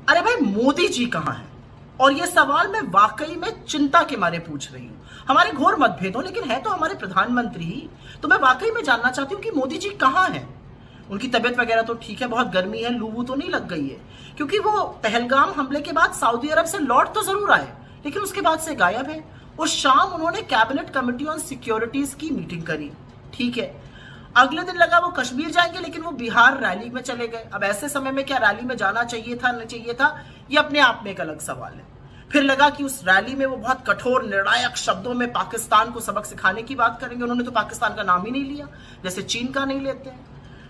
अरे भाई मोदी जी कहाँ हैं? और ये सवाल मैं वाकई में चिंता के मारे पूछ रही हूँ। हमारे घोर मतभेद हो, लेकिन है तो हमारे प्रधानमंत्री ही। तो मैं वाकई में जानना चाहती हूँ कि मोदी जी कहाँ हैं। उनकी तबीयत वगैरह तो ठीक है, बहुत गर्मी है, लू तो नहीं लग गई है? क्योंकि वो पहलगाम हमले के बाद सऊदी अरब से लौट तो जरूर आए, लेकिन उसके बाद से गायब है। उस शाम उन्होंने कैबिनेट कमेटी ऑन सिक्योरिटीज की मीटिंग करी, ठीक है। अगले दिन लगा वो कश्मीर जाएंगे, लेकिन वो बिहार रैली में चले गए। अब ऐसे समय में क्या रैली में जाना चाहिए था, नहीं चाहिए था, ये अपने आप में एक अलग सवाल है। फिर लगा कि उस रैली में वो बहुत कठोर निर्णायक शब्दों में पाकिस्तान को सबक सिखाने की बात करेंगे। उन्होंने तो पाकिस्तान का नाम ही नहीं लिया, जैसे चीन का नहीं लेते हैं।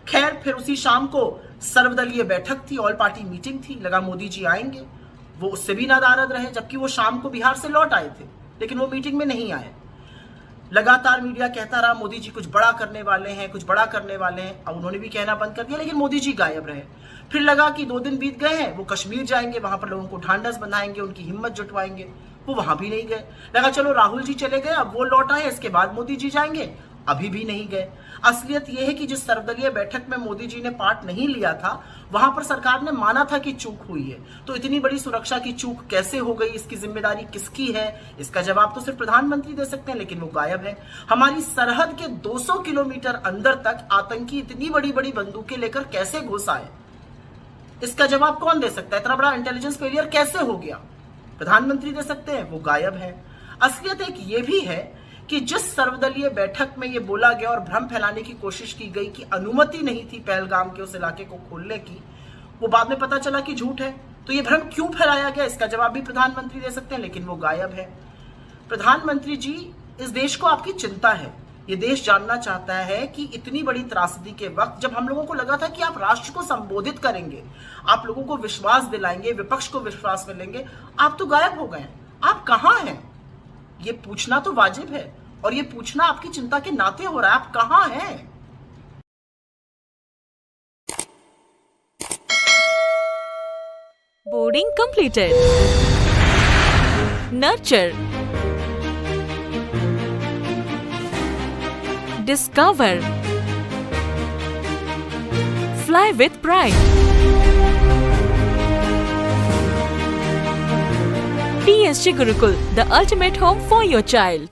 खैर, फिर उसी शाम को सर्वदलीय बैठक थी, ऑल पार्टी मीटिंग थी। लगा मोदी जी आएंगे, वो उससे भी नादारद रहे, जबकि वो शाम को बिहार से लौट आए थे, लेकिन वो मीटिंग में नहीं आए। लगातार मीडिया कहता रहा मोदी जी कुछ बड़ा करने वाले हैं, कुछ बड़ा करने वाले हैं। अब उन्होंने भी कहना बंद कर दिया, लेकिन मोदी जी गायब रहे। फिर लगा कि 2 दिन बीत गए हैं, वो कश्मीर जाएंगे, वहां पर लोगों को ढांढस बंधाएंगे, उनकी हिम्मत जुटवाएंगे। वो वहां भी नहीं गए। लगा चलो राहुल जी चले गए, अब वो लौट आए, इसके बाद मोदी जी जाएंगे, अभी भी नहीं गए। असलियत यह है कि जिस सर्वदलीय बैठक में मोदी जी ने पार्ट नहीं लिया था, वहां पर सरकार ने माना था कि चूक हुई है। तो इतनी बड़ी सुरक्षा की चूक कैसे हो गई, इसकी जिम्मेदारी किसकी है? इसका जवाब तो सिर्फ प्रधानमंत्री दे सकते हैं, लेकिन वो गायब है। हमारी सरहद के 200 किलोमीटर अंदर तक आतंकी इतनी बड़ी बड़ी बंदूकें लेकर कैसे घुस आए, इसका जवाब कौन दे सकता है? इतना बड़ा इंटेलिजेंस फेलियर कैसे हो गया? प्रधानमंत्री दे सकते हैं, वो गायब है। असलियत एक ये भी है कि जिस सर्वदलीय बैठक में ये बोला गया और भ्रम फैलाने की कोशिश की गई कि अनुमति नहीं थी पहलगाम के उस इलाके को खोलने की, वो बाद में पता चला कि झूठ है। तो ये भ्रम क्यों फैलाया गया, इसका जवाब भी प्रधानमंत्री दे सकते हैं, लेकिन वो गायब है। प्रधानमंत्री जी, इस देश को आपकी चिंता है। ये देश जानना चाहता है कि इतनी बड़ी त्रासदी के वक्त, जब हम लोगों को लगा था कि आप राष्ट्र को संबोधित करेंगे, आप लोगों को विश्वास दिलाएंगे, विपक्ष को विश्वास में लेंगे, आप तो गायब हो गए। आप कहाँ हैं? ये पूछना तो वाजिब है, और ये पूछना आपकी चिंता के नाते हो रहा है। आप कहाँ हैं? Boarding completed. Nurture. Discover. Fly with pride. PSG Gurukul, the ultimate home for your child.